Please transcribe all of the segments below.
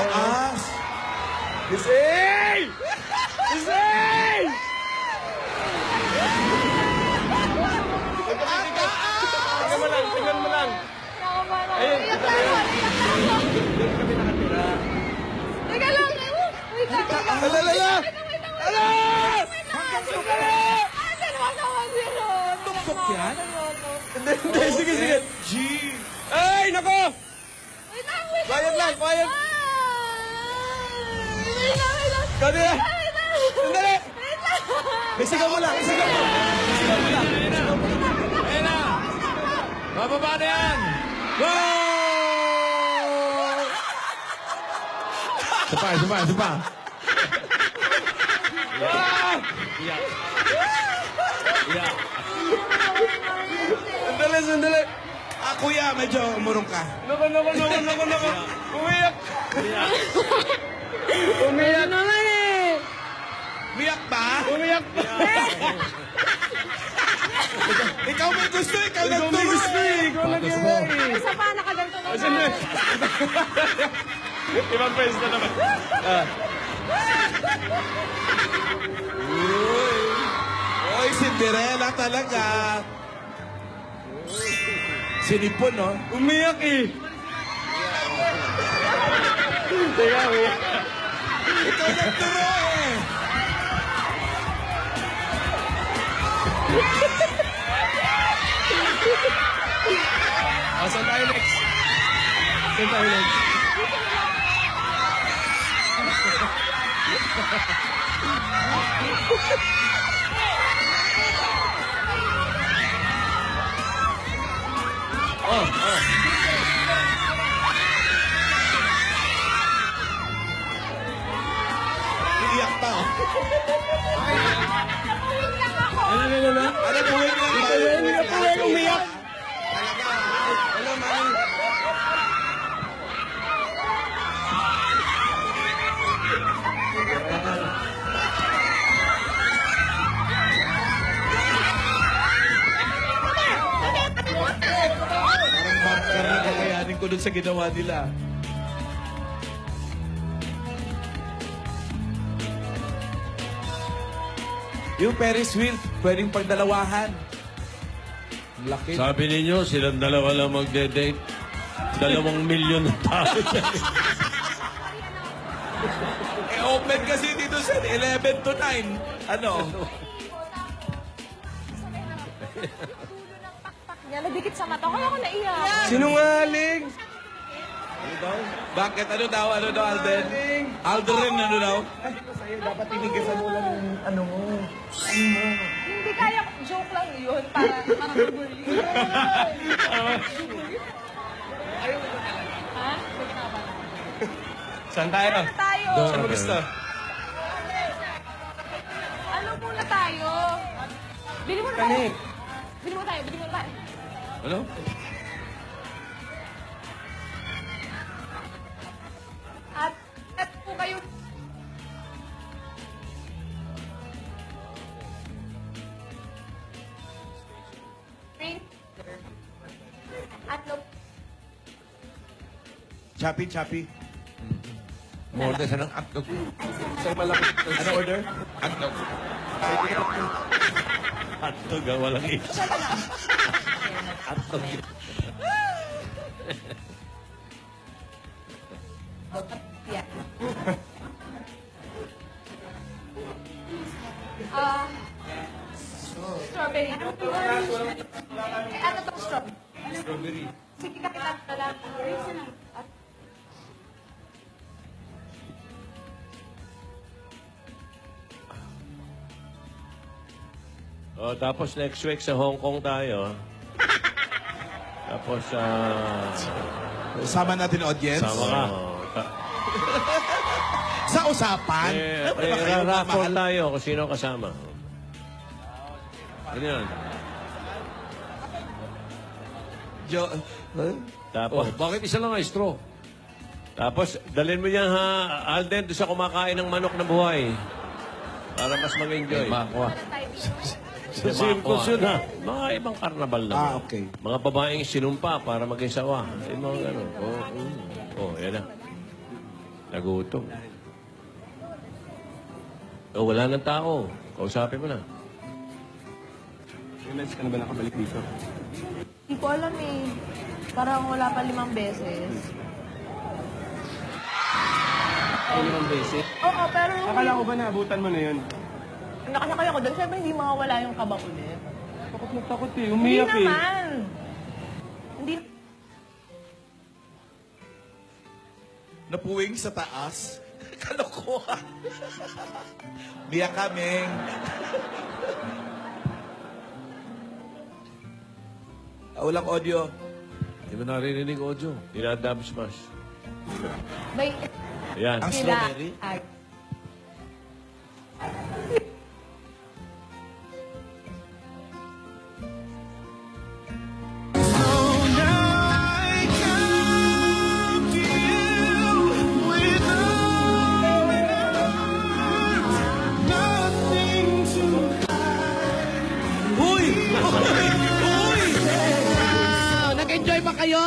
lakas! Gising! Gising! Tingnan mo lang, tingnan mo lang. Ayun, Iyak lang ako, iyak lang ako. doon kami nakatira. Teka lang, wait lang. Alala! Ala! Tuktok yan? Hindi, sige, sige. G! Ay, nako! Wait lang, wait lang. Quiet lang, quiet. Wait lang, wait lang. Kadi! Wait lang. Sandali! Wait lang. Isigaw mo lang, isigaw mo. Isigaw mo lang. Ayun na! Bababa na yan! Wow! Isa pa. Ah! Iyak. Iyak. Sandali, sandali. Ah, kuya, medyo umurong ka. Nako. Umiyak. Iyak. Umiyak. Naman eh. Umiyak ba? Umiyak ba? Ikaw may gusto, ikaw nagturo eh. Ikaw nagturo eh. Isa pa, nakaganto na Sandali. Ibang pwesto naman. Uy, Cinderella talaga. Sinipon, no? Umiyak eh. Teka, umiyak. Ikaw nagturo eh. Saan tayo next? Saan tayo next? Iiyak pa, oh. Ano? Ano po yun? Umiyak po yun, umiyak. Talaga. Hello, mami. Parang bunker na kakayanin ko dun sa ginawa nila. Yung Ferris wheel, pwedeng pagdalawahan. Laki. Sabi ninyo, silang dalawa lang magde-date. 2 milyon na tao dyan. Open kasi dito sa 11 to 9. Ano? Niya, nadikit sa mata ko. Kaya ako naiyak. Sinungaling! Ano daw? Bakit? Ano daw, Alden? Alden, ano daw? Ay, sa'yo, dapat tinigisan mo lang yung ano mo. Hindi kaya, joke lang yun. Parang bully. Ha? Joke na ba? Saan tayo? Ano tayo? Saan mo gusto? Ano muna tayo? Bili mo na tayo. Kanik. Bili mo tayo. Ano? At po kayo. Drink. At no. Choppy. Morder sa ng hotdog. Isang malaki. Ano order? Hotdog. Hotdog, walang is. Hotdog. Yeah. Strawberry. Ano to strawberry? Strawberry. Sige, kakita na lang. At Oh, tapos next week sa Hong Kong tayo. Tapos, Sama natin audience. sama ka. Sa usapan. Ano ba kayo, Raffle mahal? tayo kung sino kasama. Ano yan? Tapos, bakit isa lang ay straw? tapos, dalhin mo yan ha, Alden, doon sa kumakain ng manok na buhay. Para mas mag-enjoy. tayo dito. Sa circus yun ha. Mga ibang karnabal naman. Ah, okay. Mga babaeng sinumpa para mag-isawa. Yung mga gano'n. Oh, yan na. Nagutom. Oh, wala ng tao. Kausapin mo na. Ilan ka na ba nakabalik dito? Hindi ko alam eh. Parang wala pa 5 beses. Ay, 5 beses. Oo, pero Akala ko ba naabutan mo na yun? nakasakay ako doon. Siyempre, hindi mawawala yung kaba ulit. Takot na takot eh. Hindi Umiyak eh. naman. Hindi Napuwing sa taas. Kalokohan. Biyak kaming. Walang audio. Hindi mo naririnig audio. Dinadab smash. may Ayan. Ang sila. strawberry? Uy! Uy! Uy! Nag-enjoy ba kayo?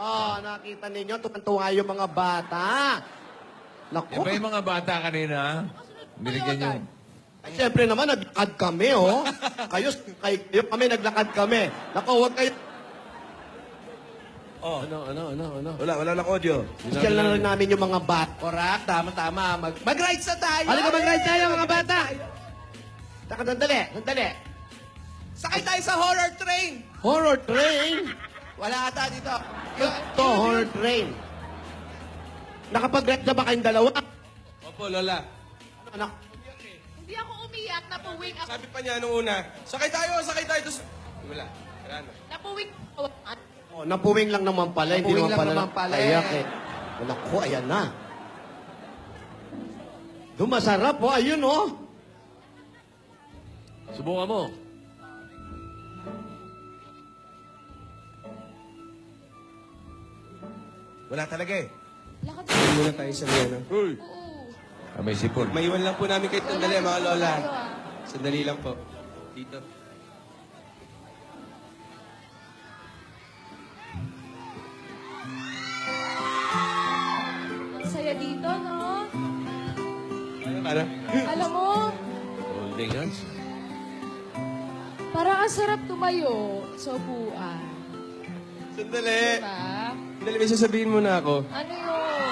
Oh, nakita ninyo, tuwan-tuwa yung mga bata. Naku. Iba yung mga bata kanina. Binigyan nyo. Ay, siyempre naman, naglakad kami, oh. kayo kami, naglakad kami. Naku, huwag kayo. Ano? Wala lang audio. Social na rin namin yung mga bata. Correct. Tama. Mag-rides na tayo. Halika mag-ride tayo, mga bata. Taka, sandali. Sakay tayo sa horror train. Horror train. Wala ata dito. Ito, horror train. Nakapag-ride na ba kayong dalawa? Opo, Lola. Anak, Hindi ako umiyak. Napuwing ako. Sabi pa niya nung una, sakay tayo. Wala. Wala na. Napuwing oh, napuwing lang naman pala. Hindi Napuwing naman lang pala. naman pala Ayak eh. Naku, ayan na. Doon masarap, oh. Ayun, oh. Subukan mo. Wala talaga eh. Lakad Hindi muna tayo sa Liana. Uy! May sipon. Maiwan lang po namin kayo sandali, mga Lola. tayo, ah. Sandali lang po. Dito. Ang saya dito, no? Para? Alam mo, Holding hands. parang ang sarap tumayo sa upuan. Sandali. Diba? Sandali, may sasabihin mo na ako. Ano yun?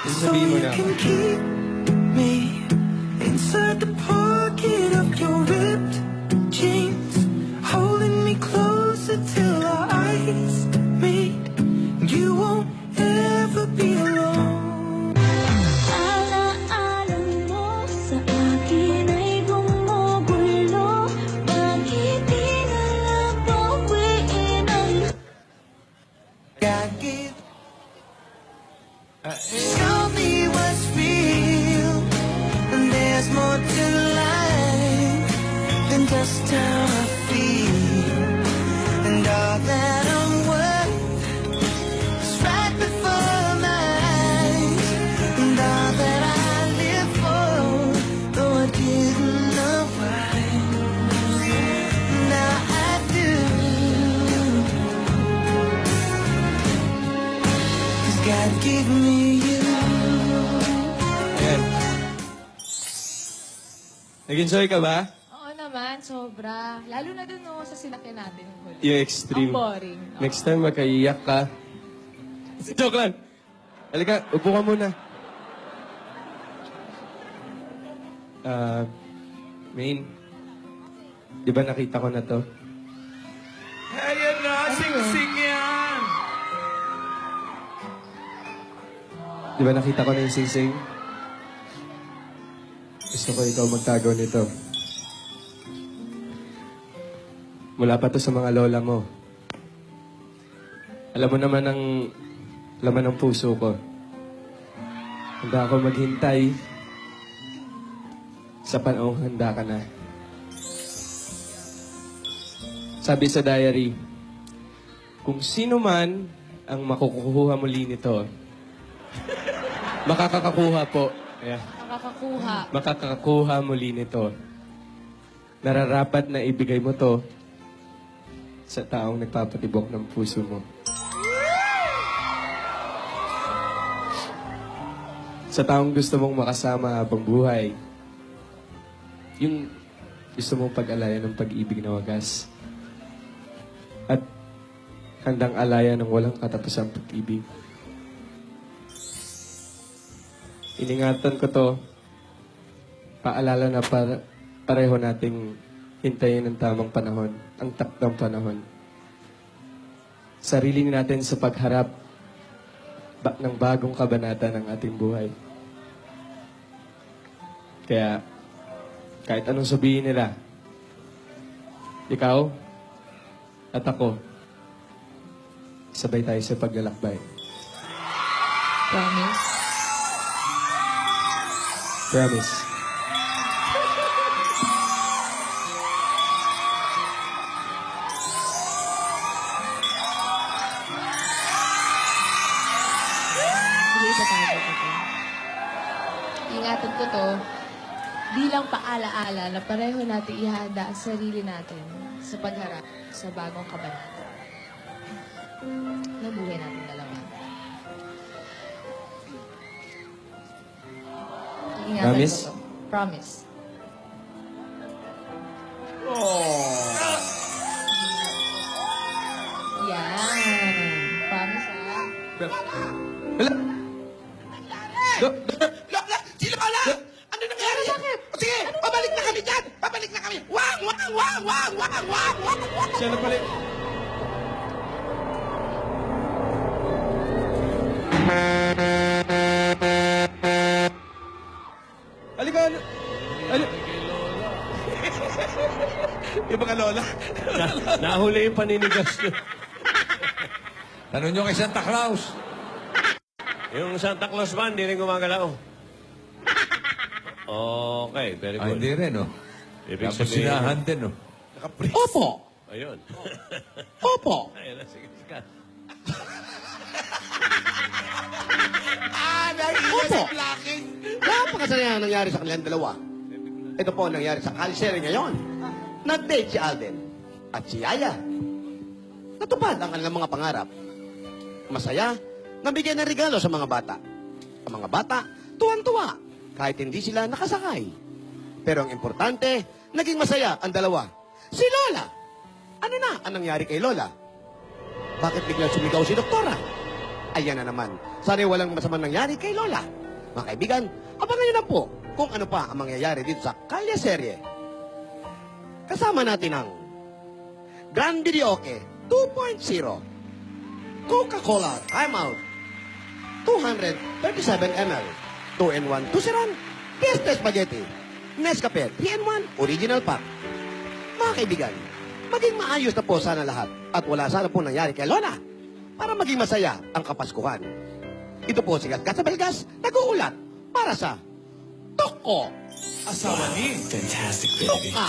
May sasabihin mo na ako. keep me inside the pocket of your ripped jeans, holding me closer till our eyes meet. You won't ever be alone. Alaala mo sa akin ay gumugulo. Bakit di na lang bawiin ang God give. Show me what's real, and there's more to life than just how I feel, and all that I'm worth is right before my eyes, and all that I live for, though I didn't know why, now I do. 'Cause God gave me you. Ayan. Nag-enjoy ka ba? Oo naman, sobra. Lalo na dun, no, sa sinakyan natin. yung huli. Yung extreme. Ang boring. Next time, magkaiyak ka. Joke lang. Halika, upo ka muna. Main, di ba nakita ko na to? Ayan na, sing-sing yan. Di ba nakita ko na yung sing-sing? Gusto ko ikaw magtago nito. Mula pa to sa mga lola mo. Alam mo naman ang laman ng puso ko. Handa ako maghintay sa panahong handa ka na. Sabi sa diary, kung sino man ang makukuha muli nito, makakakakuha po. Ayan. Nakakakuha. Makakakakuha muli nito. Nararapat na ibigay mo to sa taong nagpapatibok ng puso mo. Sa taong gusto mong makasama habang buhay. Yung gusto mong pag-alaya ng pag-ibig na wagas. At handang alaya ng walang katapusang pag-ibig. Iningatan ko to. Paalala na pareho nating hintayin ang tamang panahon, ang takdang panahon. Sarili natin sa pagharap ng bagong kabanata ng ating buhay. Kaya, kahit anong sabihin nila, ikaw at ako, sabay tayo sa paglalakbay. Promise? Promise. Hindi tatawag ko to. Ingatan ko to bilang paalaala na pareho natin ihanda ang sarili natin sa pagharap sa bagong kabanata ng buhay natin dalawa. Ingatan Promise? ko to. Promise. Yan. Promise, ha? Lola! Si Lola! Ano nangyari? Sige, pabalik na kami dyan! Pabalik na kami! Wang! Wang! Wang! Wang! Wang! Wang! Wang! Wang! Siya na pala. Halika! Yung mga lola. Nahuli yung paninigas niyo. Tanong nyo kay Santa Claus. Yung Santa Claus ba, hindi rin gumagalaw. Okay, very Ay, good. hindi rin, oh. Ibig Tapos sabihin- sinahan din, oh. Opo! Ayun. Opo! Ayun na, sige, sige. Opo! Napakasaya ang nangyari sa kanilang dalawa. Ito po ang nangyari sa kalisere ngayon. Nag-date si Alden at si Yaya. Natupad ang kanilang mga pangarap. Masaya, nabigyan ng regalo sa mga bata. Ang mga bata, tuwan-tuwa, kahit hindi sila nakasakay. Pero ang importante, naging masaya ang dalawa. Si Lola! Ano na ang nangyari kay Lola? Bakit biglang sumigaw si Doktora? Ayan na naman. Sana'y walang masamang nangyari kay Lola. Mga kaibigan, abangan nyo na po kung ano pa ang mangyayari dito sa Kalye Serye. Kasama natin ang Grand Videoke 2.0, Coca-Cola Time Out 237 ml, 2-in-1 Tusiran, Fiesta Spaghetti, Nescafe 3-in-1 Original Pack. Mga kaibigan, maging maayos na po sana lahat at wala sana po nangyari kay Lola para maging masaya ang Kapaskuhan. Ito po si Gat sa Belgas, nag-uulat para sa Toko. Asawa ni. Toka.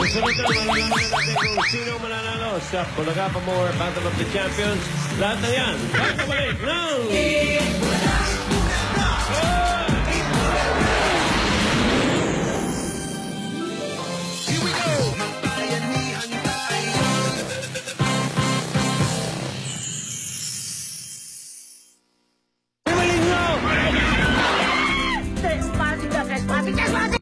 Sunod na, malalaman natin kung sino mananalo sa Bulaga Pamor Battle of the Champions. Lahat na yan, babalik ng... Trespassing ka, trespassing, trespassing!